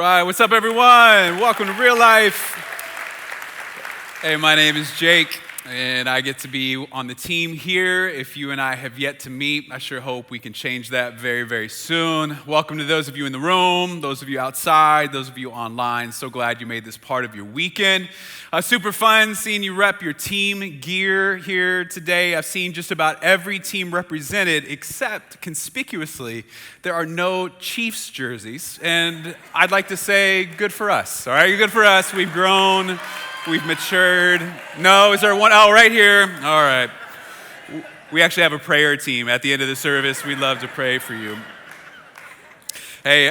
right, what's up, everyone? Welcome to Real Life. Hey, my name is Jake, and I get to be on the team here. If you and I have yet to meet, I sure hope we can change that very, very soon. Welcome to those of you in the room, those of you outside, those of you online. So glad you made this part of your weekend. Super fun seeing you rep your team gear here today. I've seen just about every team represented, except conspicuously, there are no Chiefs jerseys. And I'd like to say, good for us, all right? Good for us. We've grown. We've matured. No, is there one? Oh, right here. All right. We actually have a prayer team at the end of the service. We'd love to pray for you. Hey,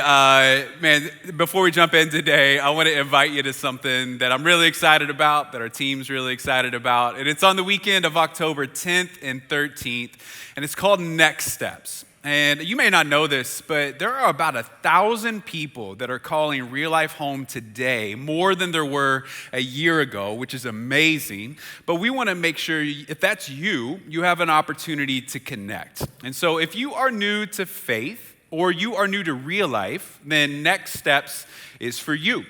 man, before we jump in today, I want to invite you to something that I'm really excited about, that our team's really excited about. And it's on the weekend of October 10th and 13th, and it's called Next Steps. And you may not know this, but there are about 1,000 people that are calling Real Life home today, more than there were a year ago, which is amazing. But we want to make sure, if that's you, you have an opportunity to connect. And so if you are new to faith, or you are new to Real Life, then Next Steps is for you.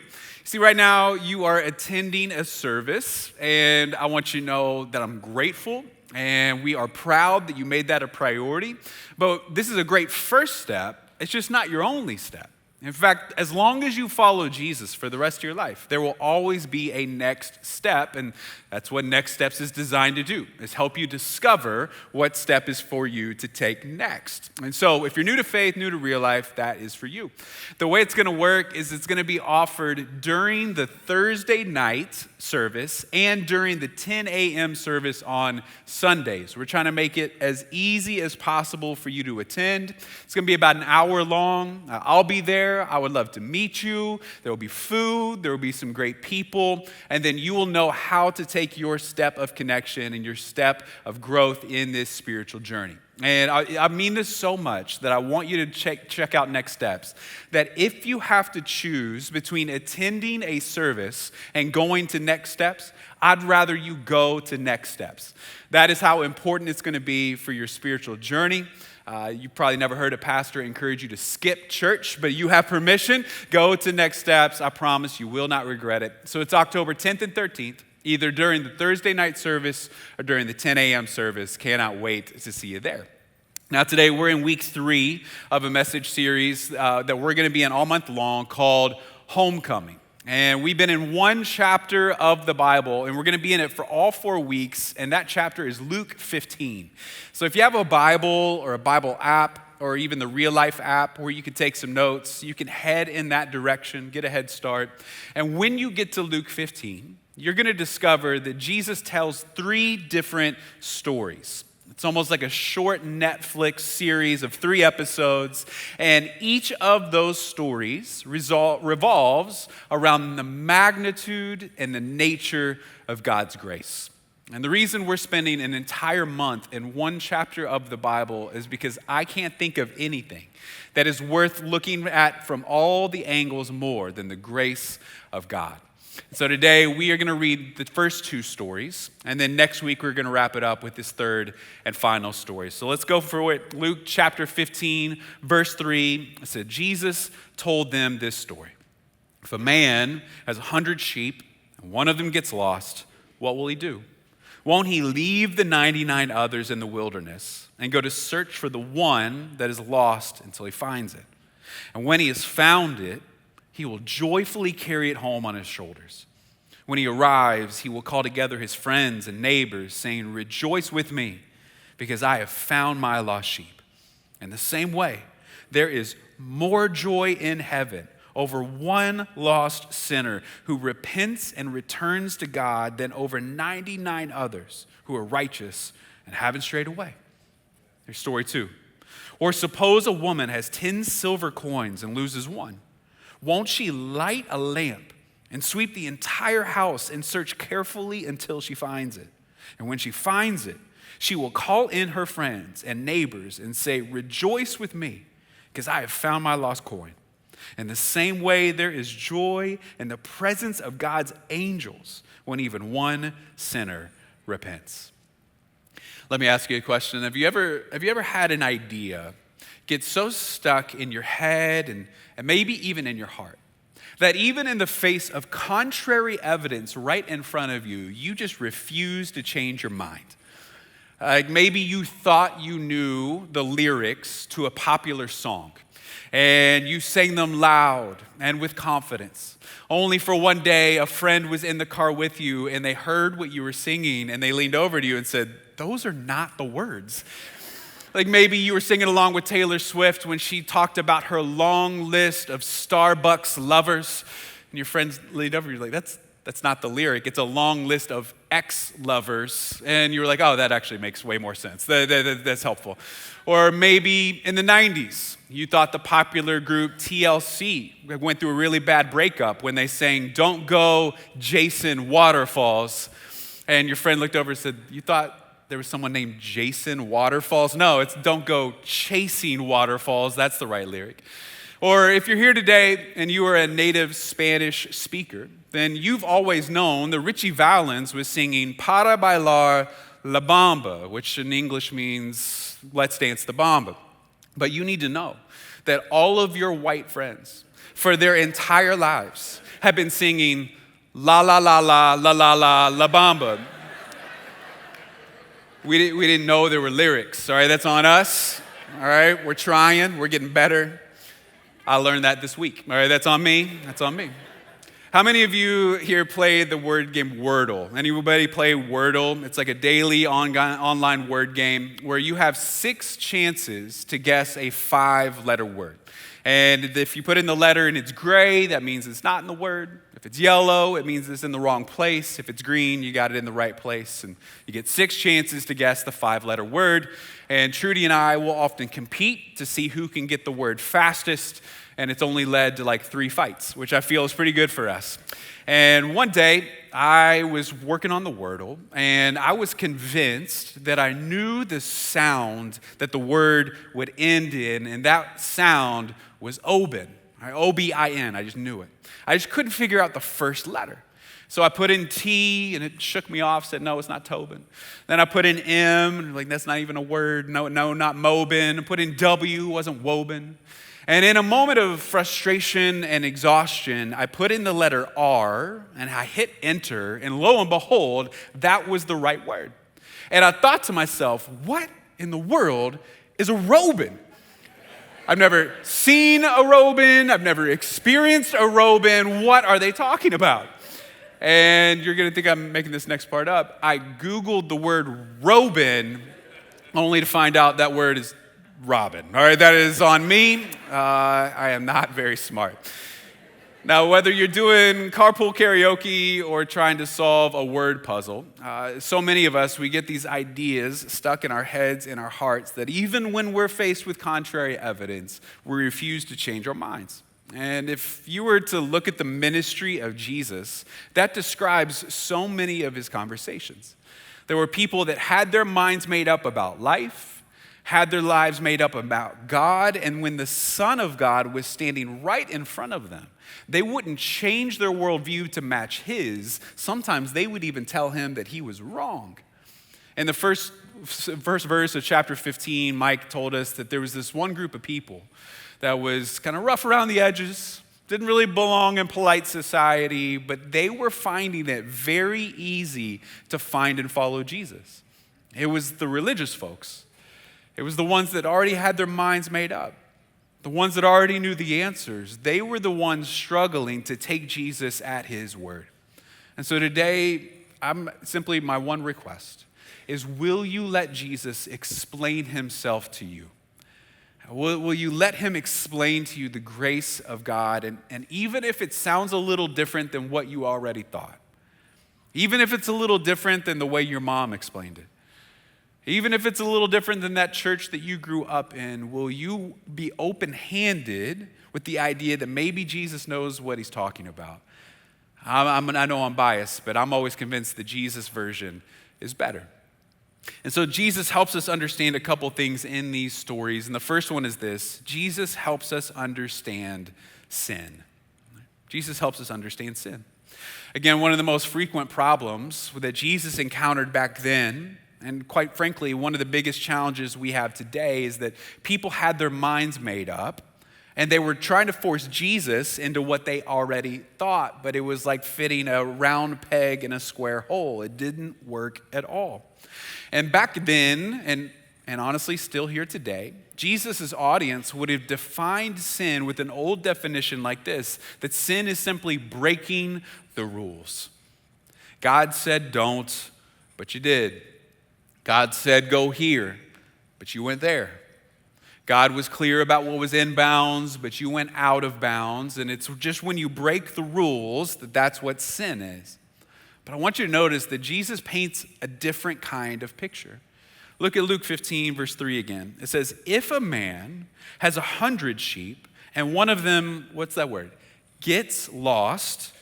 See, right now you are attending a service, and I want you to know that I'm grateful, and we are proud that you made that a priority. But this is a great first step. It's just not your only step. In fact, as long as you follow Jesus for the rest of your life, there will always be a next step, and that's what Next Steps is designed to do, is help you discover what step is for you to take next. And so if you're new to faith, new to Real Life, that is for you. The way it's going to work is it's going to be offered during the Thursday night service and during the 10 a.m. service on Sundays. We're trying to make it as easy as possible for you to attend. It's going to be about an hour long. I'll be there. I would love to meet you. There will be food. There will be some great people. And then you will know how to take your step of connection and your step of growth in this spiritual journey. And I mean this so much that I want you to check out Next Steps. That if you have to choose between attending a service and going to Next Steps, I'd rather you go to Next Steps. That is how important it's going to be for your spiritual journey. You probably never heard a pastor encourage you to skip church, but you have permission. Go to Next Steps. I promise you will not regret it. So it's October 10th and 13th, either during the Thursday night service or during the 10 a.m. service. Cannot wait to see you there. Now today we're in week 3 of a message series that we're going to be in all month long called Homecoming. And we've been in one chapter of the Bible, and we're going to be in it for all 4 weeks, and that chapter is Luke 15. So if you have a Bible or a Bible app, or even the Real Life app where you can take some notes, you can head in that direction, get a head start. And when you get to Luke 15, you're going to discover that Jesus tells 3 different stories. It's almost like a short Netflix series of 3 episodes, and each of those stories revolves around the magnitude and the nature of God's grace. And the reason we're spending an entire month in one chapter of the Bible is because I can't think of anything that is worth looking at from all the angles more than the grace of God. So today we are going to read the first 2 stories, and then next week we're going to wrap it up with this third and final story. So let's go for it. Luke chapter 15, verse 3, it said, Jesus told them this story. If a man has 100 sheep and one of them gets lost, what will he do? Won't he leave the 99 others in the wilderness and go to search for the one that is lost until he finds it? And when he has found it, he will joyfully carry it home on his shoulders. When he arrives, he will call together his friends and neighbors, saying, "Rejoice with me, because I have found my lost sheep." In the same way, there is more joy in heaven over one lost sinner who repents and returns to God than over 99 others who are righteous and haven't strayed away. Here's story 2. Or suppose a woman has 10 silver coins and loses one. Won't she light a lamp and sweep the entire house and search carefully until she finds it? And when she finds it, she will call in her friends and neighbors and say, "Rejoice with me, because I have found my lost coin." In the same way, there is joy in the presence of God's angels when even one sinner repents. Let me ask you a question. Have you ever had an idea get so stuck in your head and maybe even in your heart that even in the face of contrary evidence right in front of you, you just refuse to change your mind. Like maybe you thought you knew the lyrics to a popular song, and you sang them loud and with confidence. Only for one day, a friend was in the car with you, and they heard what you were singing, and they leaned over to you and said, "Those are not the words." Like maybe you were singing along with Taylor Swift when she talked about her long list of Starbucks lovers, and your friends leaned over, you're like, that's not the lyric. It's a long list of ex-lovers. And you were like, oh, that actually makes way more sense. That's helpful. Or maybe in the 90s, you thought the popular group TLC went through a really bad breakup when they sang, "Don't Go Jason Waterfalls." And your friend looked over and said, "You thought there was someone named Jason Waterfalls?" No, it's "Don't Go Chasing Waterfalls." That's the right lyric. Or if you're here today and you are a native Spanish speaker, then you've always known that Richie Valens was singing "Para Bailar La Bamba," which in English means "Let's Dance the Bamba." But you need to know that all of your white friends, for their entire lives, have been singing "La La La La La La La La Bamba." We didn't know there were lyrics. All right, that's on us. All right, we're trying. We're getting better. I learned that this week. All right, that's on me. That's on me. How many of you here play the word game Wordle? Anybody play Wordle? It's like a daily online word game where you have 6 chances to guess a 5-letter word. And if you put in the letter and it's gray, that means it's not in the word. If it's yellow, it means it's in the wrong place. If it's green, you got it in the right place. And you get 6 chances to guess the 5-letter word. And Trudy and I will often compete to see who can get the word fastest. And it's only led to like 3 fights, which I feel is pretty good for us. And one day, I was working on the Wordle, and I was convinced that I knew the sound that the word would end in, and that sound was Obin, right? O-B-I-N, I just knew it. I just couldn't figure out the first letter. So I put in T, and it shook me off, said, no, it's not Tobin. Then I put in M, and like, that's not even a word. No, not Mobin. I put in W, wasn't Wobin. And in a moment of frustration and exhaustion, I put in the letter R, and I hit enter, and lo and behold, that was the right word. And I thought to myself, what in the world is a Robin? I've never seen a Robin. I've never experienced a Robin. What are they talking about? And you're going to think I'm making this next part up. I Googled the word Robin only to find out that word is Robin. All right, that is on me. I am not very smart. Now, whether you're doing carpool karaoke or trying to solve a word puzzle, so many of us, we get these ideas stuck in our heads and our hearts that even when we're faced with contrary evidence, we refuse to change our minds. And if you were to look at the ministry of Jesus, that describes so many of his conversations. There were people that had their minds made up about life, had their lives made up about God, and when the Son of God was standing right in front of them, they wouldn't change their worldview to match his. Sometimes they would even tell him that he was wrong. In the first verse of chapter 15, Mike told us that there was this one group of people that was kind of rough around the edges, didn't really belong in polite society, but they were finding it very easy to find and follow Jesus. It was the religious folks. It was the ones that already had their minds made up, the ones that already knew the answers. They were the ones struggling to take Jesus at his word. And so today, my one request is, will you let Jesus explain himself to you? Will you let him explain to you the grace of God? And even if it sounds a little different than what you already thought, even if it's a little different than the way your mom explained it, even if it's a little different than that church that you grew up in, will you be open-handed with the idea that maybe Jesus knows what he's talking about? I know I'm biased, but I'm always convinced the Jesus version is better. And so Jesus helps us understand a couple things in these stories. And the first one is this: Jesus helps us understand sin. Jesus helps us understand sin. Again, one of the most frequent problems that Jesus encountered back then, and quite frankly, one of the biggest challenges we have today, is that people had their minds made up And they were trying to force Jesus into what they already thought, but it was like fitting a round peg in a square hole. It didn't work at all. And back then, and honestly still here today, Jesus' audience would have defined sin with an old definition like this, that sin is simply breaking the rules. God said don't, but you did. God said go here, but you went there. God was clear about what was in bounds, but you went out of bounds. And it's just when you break the rules that's what sin is. But I want you to notice that Jesus paints a different kind of picture. Look at Luke 15, verse 3 again. It says, if a man has 100 sheep and one of them, what's that word? Gets lost,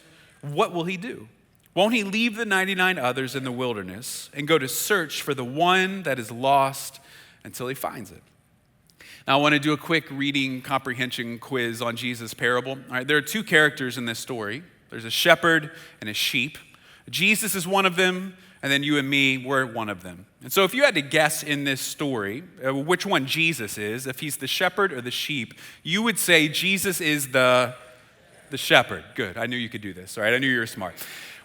what will he do? Won't he leave the 99 others in the wilderness and go to search for the one that is lost until he finds it? Now, I want to do a quick reading comprehension quiz on Jesus' parable. All right, there are two characters in this story. There's a shepherd and a sheep. Jesus is one of them, and then you and me, we're one of them. And so if you had to guess in this story which one Jesus is, if he's the shepherd or the sheep, you would say Jesus is the shepherd. Good, I knew you could do this, all right? I knew you were smart.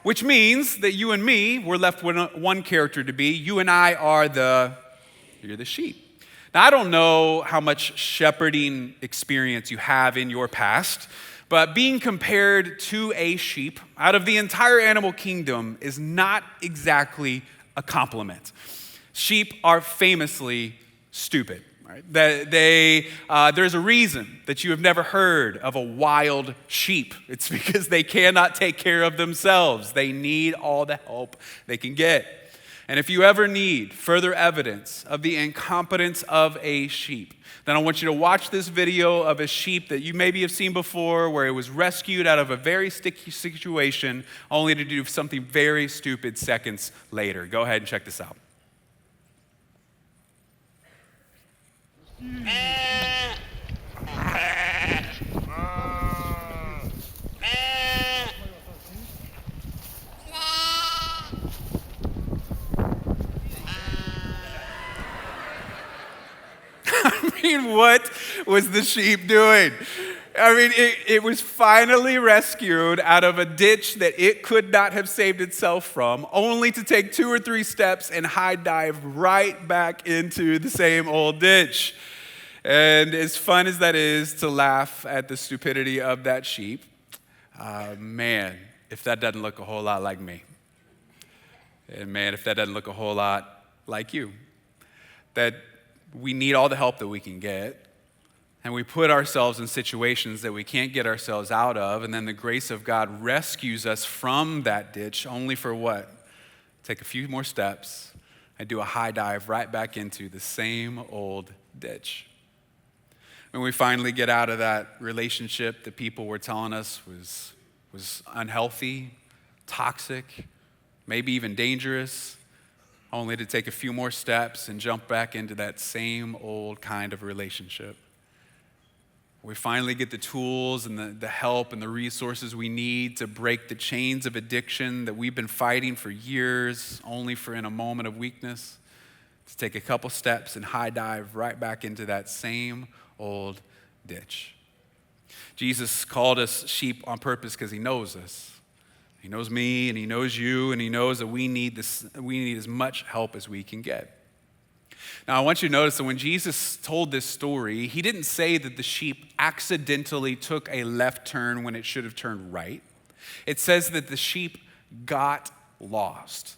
Which means that you and me, we're left with one character to be. You and I are you're the sheep. Now, I don't know how much shepherding experience you have in your past, but being compared to a sheep out of the entire animal kingdom is not exactly a compliment. Sheep are famously stupid. Right? There's a reason that you have never heard of a wild sheep. It's because they cannot take care of themselves. They need all the help they can get. And if you ever need further evidence of the incompetence of a sheep, then I want you to watch this video of a sheep that you maybe have seen before where it was rescued out of a very sticky situation only to do something very stupid seconds later. Go ahead and check this out. What was the sheep doing? It was finally rescued out of a ditch that it could not have saved itself from, only to take 2 or 3 steps and high dive right back into the same old ditch. And as fun as that is to laugh at the stupidity of that sheep, man, if that doesn't look a whole lot like me. And man, if that doesn't look a whole lot like you. That we need all the help that we can get, and we put ourselves in situations that we can't get ourselves out of, and then the grace of God rescues us from that ditch, only for what? Take a few more steps and do a high dive right back into the same old ditch. When we finally get out of that relationship that people were telling us was unhealthy, toxic, maybe even dangerous, only to take a few more steps and jump back into that same old kind of relationship. We finally get the tools and the help and the resources we need to break the chains of addiction that we've been fighting for years, only for in a moment of weakness, to take a couple steps and high dive right back into that same old ditch. Jesus called us sheep on purpose because he knows us. He knows me and he knows you, and he knows that we need as much help as we can get. Now, I want you to notice that when Jesus told this story, he didn't say that the sheep accidentally took a left turn when it should have turned right. It says that the sheep got lost.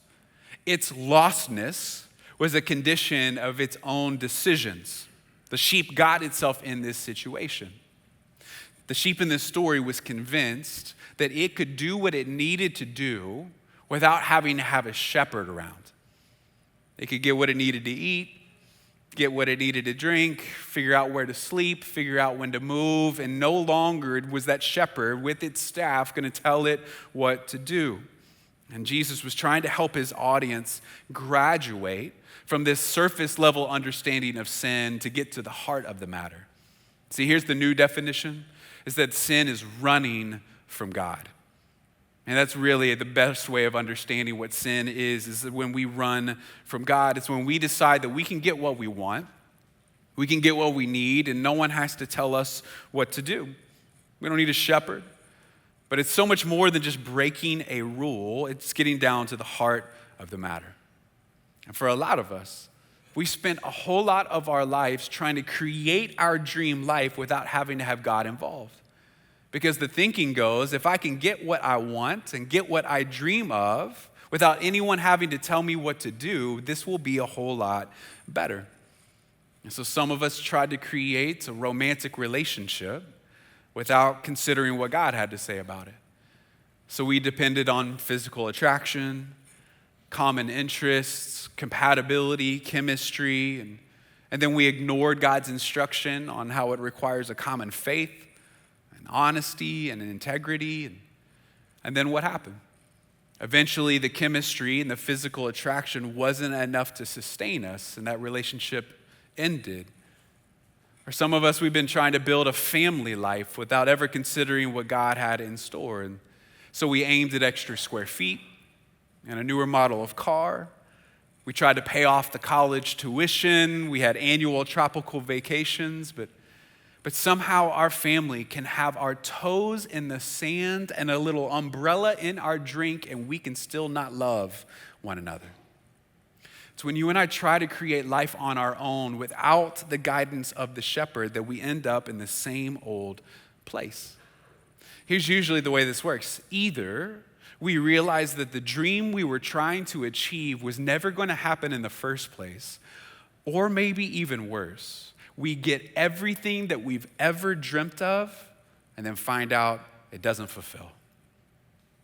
Its lostness was a condition of its own decisions. The sheep got itself in this situation. The sheep in this story was convinced that it could do what it needed to do without having to have a shepherd around. It could get what it needed to eat, get what it needed to drink, figure out where to sleep, figure out when to move, and no longer was that shepherd with its staff going to tell it what to do. And Jesus was trying to help his audience graduate from this surface level understanding of sin to get to the heart of the matter. See, here's the new definition, is that sin is running from God. And that's really the best way of understanding what sin is that when we run from God. It's when we decide that we can get what we want, We can get what we need, and no one has to tell us what to do. We don't need a shepherd. But it's so much more than just breaking a rule. It's getting down to the heart of the matter. And for a lot of us, we spent a whole lot of our lives trying to create our dream life without having to have God involved. Because the thinking goes, if I can get what I want and get what I dream of without anyone having to tell me what to do, this will be a whole lot better. And so some of us tried to create a romantic relationship without considering what God had to say about it. So we depended on physical attraction, common interests, compatibility, chemistry, and then we ignored God's instruction on how it requires a common faith and honesty and integrity. And then what happened? Eventually, the chemistry and the physical attraction wasn't enough to sustain us, and that relationship ended. For some of us, we've been trying to build a family life without ever considering what God had in store. And so we aimed at extra square feet and a newer model of car. We tried to pay off the college tuition. We had annual tropical vacations, but somehow our family can have our toes in the sand and a little umbrella in our drink, and we can still not love one another. It's when you and I try to create life on our own without the guidance of the shepherd that we end up in the same old place. Here's usually the way this works. Either we realize that the dream we were trying to achieve was never going to happen in the first place, or maybe even worse, we get everything that we've ever dreamt of and then find out it doesn't fulfill.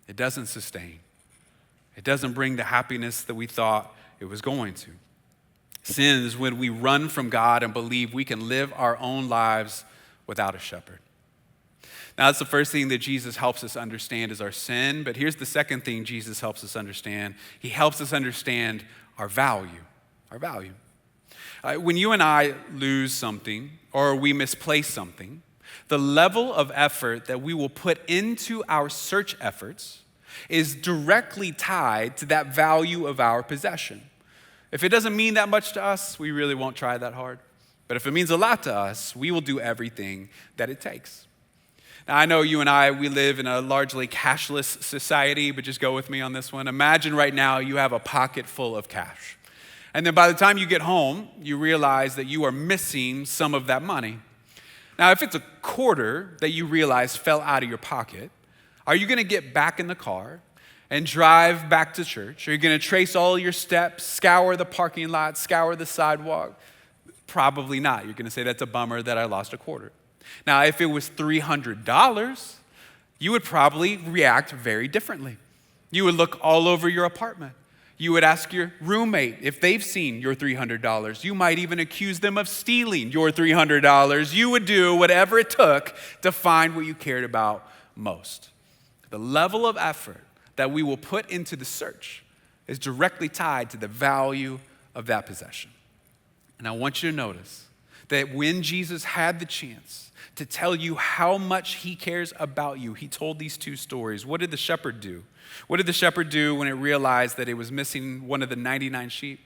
It doesn't sustain. It doesn't bring the happiness that we thought it was going to. Sin is when we run from God and believe we can live our own lives without a shepherd. Now, that's the first thing that Jesus helps us understand is our sin, but here's the second thing Jesus helps us understand. He helps us understand our value, When you and I lose something or we misplace something, the level of effort that we will put into our search efforts is directly tied to that value of our possession. If it doesn't mean that much to us, we really won't try that hard. But if it means a lot to us, we will do everything that it takes. Now, I know you and I, we live in a largely cashless society, but just go with me on this one. Imagine right now you have a pocket full of cash. And then by the time you get home, you realize that you are missing some of that money. Now, if it's a quarter that you realize fell out of your pocket, are you going to get back in the car and drive back to church? Are you going to trace all your steps, scour the parking lot, scour the sidewalk? Probably not. You're going to say, that's a bummer that I lost a quarter. Now, if it was $300, you would probably react very differently. You would look all over your apartment. You would ask your roommate if they've seen your $300. You might even accuse them of stealing your $300. You would do whatever it took to find what you cared about most. The level of effort that we will put into the search is directly tied to the value of that possession. And I want you to notice that when Jesus had the chance to tell you how much he cares about you, he told these two stories. What did the shepherd do? What did the shepherd do when it realized that it was missing one of the 99 sheep?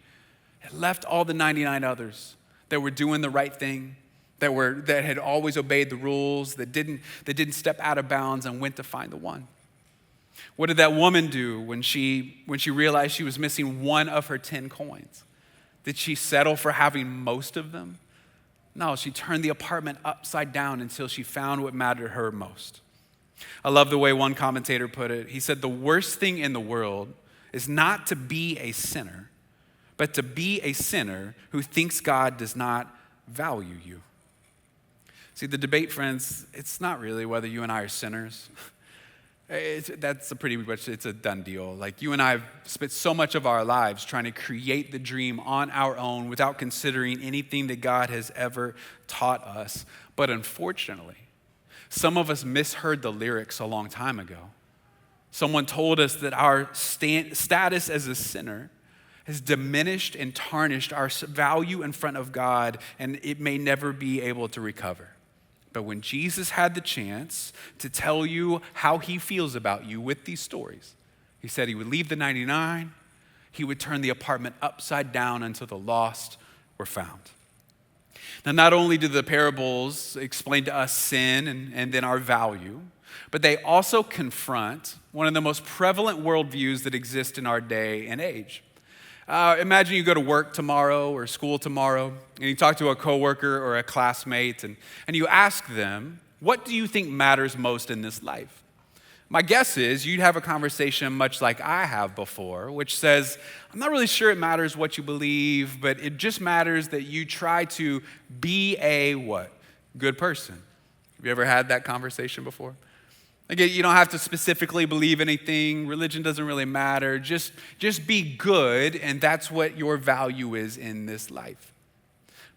It left all the 99 others that were doing the right thing, that had always obeyed the rules, that didn't step out of bounds and went to find the one. What did that woman do when she realized she was missing one of her 10 coins? Did she settle for having most of them? No, she turned the apartment upside down until she found what mattered to her most. I love the way one commentator put it. He said, the worst thing in the world is not to be a sinner, but to be a sinner who thinks God does not value you. See, the debate, friends, it's not really whether you and I are sinners. That's it's a done deal. Like, you and I have spent so much of our lives trying to create the dream on our own without considering anything that God has ever taught us. But unfortunately, some of us misheard the lyrics a long time ago. Someone told us that our status as a sinner has diminished and tarnished our value in front of God, and it may never be able to recover. But when Jesus had the chance to tell you how he feels about you with these stories, he said he would leave the 99, he would turn the apartment upside down until the lost were found. Now, not only do the parables explain to us sin and then our value, but they also confront one of the most prevalent worldviews that exist in our day and age. Imagine you go to work tomorrow or school tomorrow, and you talk to a coworker or a classmate, and you ask them, what do you think matters most in this life? My guess is you'd have a conversation much like I have before, which says, I'm not really sure it matters what you believe, but it just matters that you try to be a what? Good person. Have you ever had that conversation before? Again, you don't have to specifically believe anything. Religion doesn't really matter. Just be good, and that's what your value is in this life.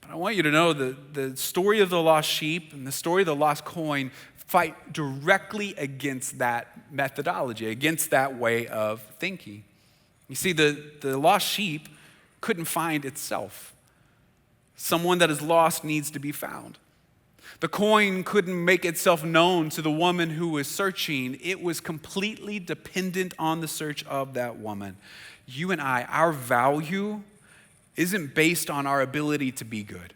But I want you to know the story of the lost sheep and the story of the lost coin fight directly against that methodology, against that way of thinking. You see, the lost sheep couldn't find itself. Someone that is lost needs to be found. The coin couldn't make itself known to the woman who was searching. It was completely dependent on the search of that woman. You and I, our value isn't based on our ability to be good.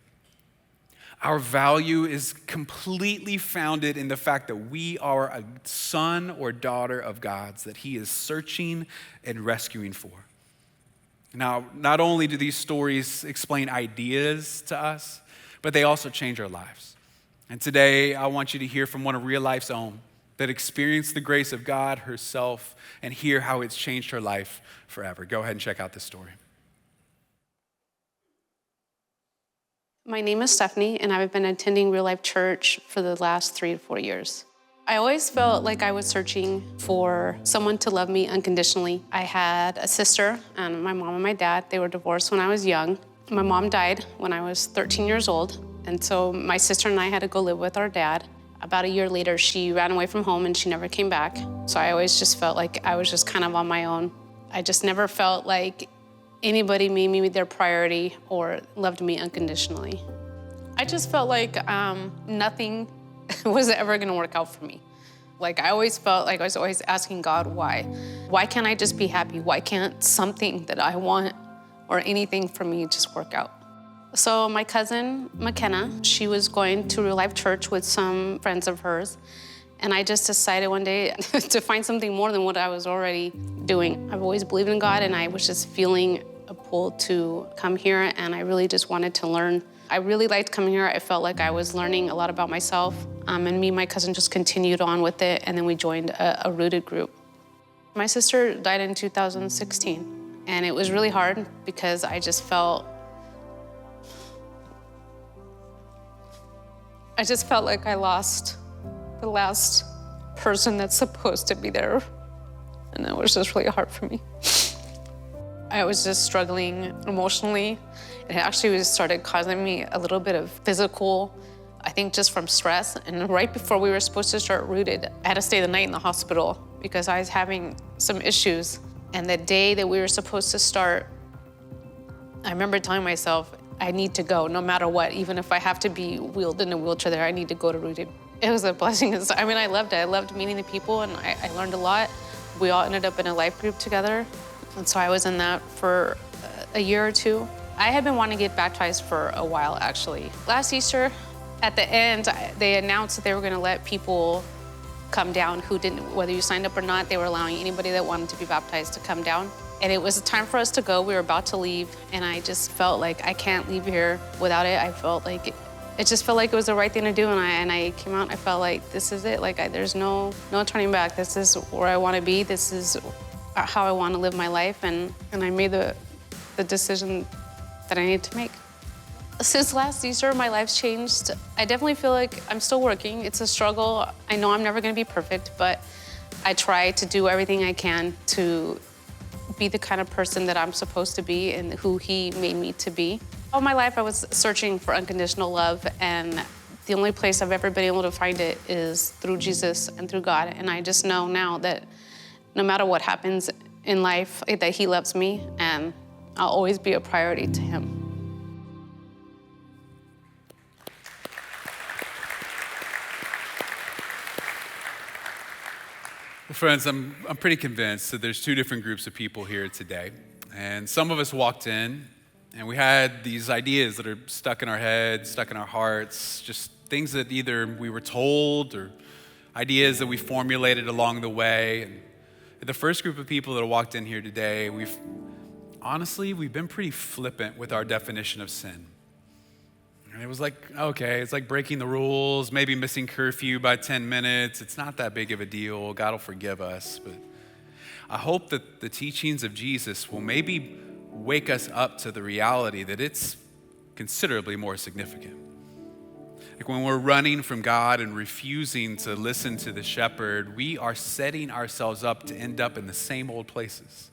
Our value is completely founded in the fact that we are a son or daughter of God's, that he is searching and rescuing for. Now, not only do these stories explain ideas to us, but they also change our lives. And today, I want you to hear from one of real life's own that experienced the grace of God herself and hear how it's changed her life forever. Go ahead and check out this story. My name is Stephanie, and I've been attending Real Life Church for the last 3 to 4 years. I always felt like I was searching for someone to love me unconditionally. I had a sister, and my mom and my dad, they were divorced when I was young. My mom died when I was 13 years old, and so my sister and I had to go live with our dad. About a year later, she ran away from home and she never came back. So I always just felt like I was just kind of on my own. I just never felt like anybody made me their priority or loved me unconditionally. I just felt like nothing was ever gonna work out for me. Like I always felt like I was always asking God, why? Why can't I just be happy? Why can't something that I want or anything for me just work out? So my cousin, McKenna, she was going to Real Life Church with some friends of hers. And I just decided one day to find something more than what I was already doing. I've always believed in God, and I was just feeling a pull to come here, and I really just wanted to learn. I really liked coming here. I felt like I was learning a lot about myself, and me and my cousin just continued on with it, and then we joined a Rooted group. My sister died in 2016, and it was really hard because I just felt like I lost the last person that's supposed to be there, and it was just really hard for me. I was just struggling emotionally. It actually started causing me a little bit of physical, I think just from stress. And right before we were supposed to start Rooted, I had to stay the night in the hospital because I was having some issues. And the day that we were supposed to start, I remember telling myself, I need to go no matter what, even if I have to be wheeled in a wheelchair there, I need to go to Rooted. It was a blessing. I mean, I loved it. I loved meeting the people, and I learned a lot. We all ended up in a life group together. And so I was in that for a year or two. I had been wanting to get baptized for a while, actually. Last Easter, at the end, they announced that they were gonna let people come down who didn't, whether you signed up or not, they were allowing anybody that wanted to be baptized to come down. And it was time for us to go. We were about to leave, and I just felt like I can't leave here without it. I felt like it just felt like it was the right thing to do, and I came out and I felt like this is it. Like there's no turning back. This is where I want to be. This is how I want to live my life, and I made the decision that I needed to make. Since last Easter, my life's changed. I definitely feel like I'm still working. It's a struggle. I know I'm never going to be perfect, but I try to do everything I can to be the kind of person that I'm supposed to be and who he made me to be. All my life, I was searching for unconditional love, and the only place I've ever been able to find it is through Jesus and through God. And I just know now that no matter what happens in life, that he loves me, and I'll always be a priority to him. Well, friends, I'm pretty convinced that there's two different groups of people here today. And some of us walked in And we had these ideas that are stuck in our heads, stuck in our hearts, just things that either we were told or ideas that we formulated along the way. And the first group of people that walked in here today, we've been pretty flippant with our definition of sin. And it was like, okay, it's like breaking the rules, maybe missing curfew by 10 minutes. It's not that big of a deal. God will forgive us. But I hope that the teachings of Jesus will maybe wake us up to the reality that it's considerably more significant. Like when we're running from God and refusing to listen to the shepherd, we are setting ourselves up to end up in the same old places.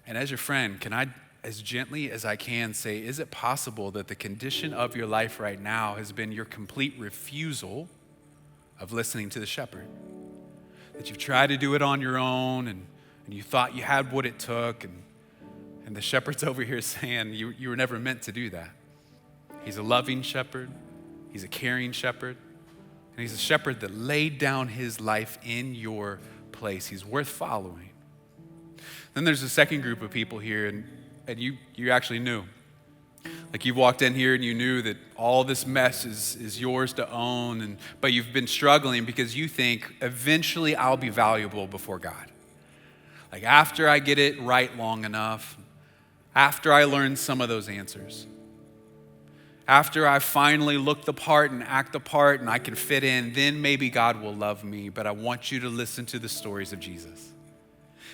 And as your friend, can I, as gently as I can, say, is it possible that the condition of your life right now has been your complete refusal of listening to the shepherd? That you've tried to do it on your own and you thought you had what it took, and the shepherd's over here saying you were never meant to do that. He's a loving shepherd. He's a caring shepherd. And he's a shepherd that laid down his life in your place. He's worth following. Then there's a second group of people here, and you actually knew. Like you walked in here and you knew that all this mess is yours to own, but you've been struggling because you think eventually I'll be valuable before God. Like after I get it right long enough, after I learn some of those answers, after I finally look the part and act the part and I can fit in, then maybe God will love me. But I want you to listen to the stories of Jesus.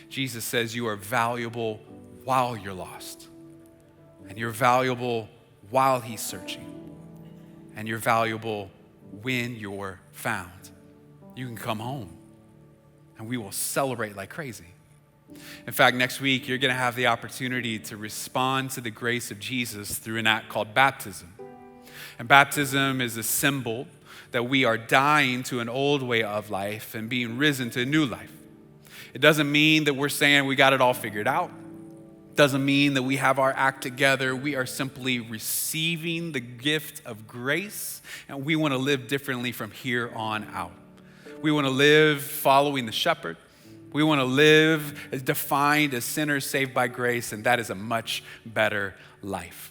Jesus says you are valuable while you're lost. And you're valuable while he's searching. And you're valuable when you're found. You can come home and we will celebrate like crazy. In fact, next week, you're going to have the opportunity to respond to the grace of Jesus through an act called baptism. And baptism is a symbol that we are dying to an old way of life and being risen to a new life. It doesn't mean that we're saying we got it all figured out. It doesn't mean that we have our act together. We are simply receiving the gift of grace, and we want to live differently from here on out. We want to live following the shepherd. We want to live as defined as sinners saved by grace, and that is a much better life.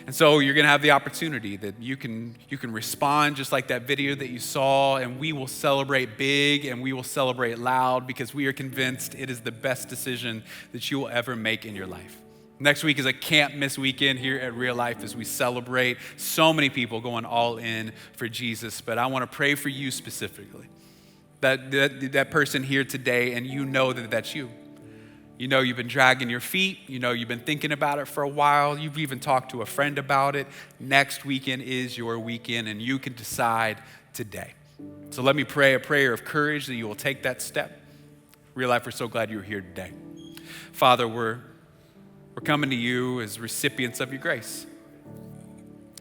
And so you're going to have the opportunity that you can respond just like that video that you saw, and we will celebrate big and we will celebrate loud because we are convinced it is the best decision that you will ever make in your life. Next week is a can't miss weekend here at Real Life as we celebrate so many people going all in for Jesus. But I want to pray for you specifically. That person here today, and you know that that's you. You know you've been dragging your feet. You know you've been thinking about it for a while. You've even talked to a friend about it. Next weekend is your weekend, and you can decide today. So let me pray a prayer of courage that you will take that step. Real Life, we're so glad you're here today. Father, we're coming to you as recipients of your grace.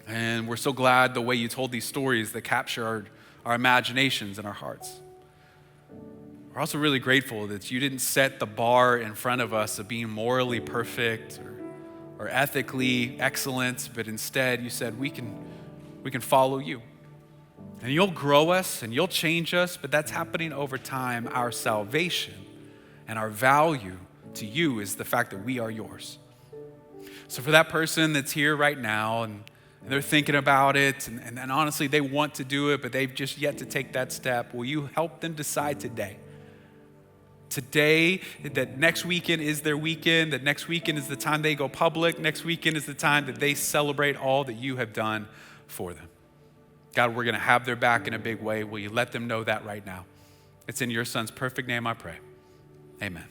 And we're so glad the way you told these stories that capture our imaginations and our hearts. We're also really grateful that you didn't set the bar in front of us of being morally perfect or ethically excellent, but instead you said we can follow you. And you'll grow us and you'll change us, but that's happening over time. Our salvation and our value to you is the fact that we are yours. So for that person that's here right now and they're thinking about it and honestly they want to do it, but they've just yet to take that step, will you help them decide today that next weekend is their weekend, that next weekend is the time they go public, next weekend is the time that they celebrate all that you have done for them. God, we're going to have their back in a big way. Will you let them know that right now? It's in your son's perfect name I pray. Amen.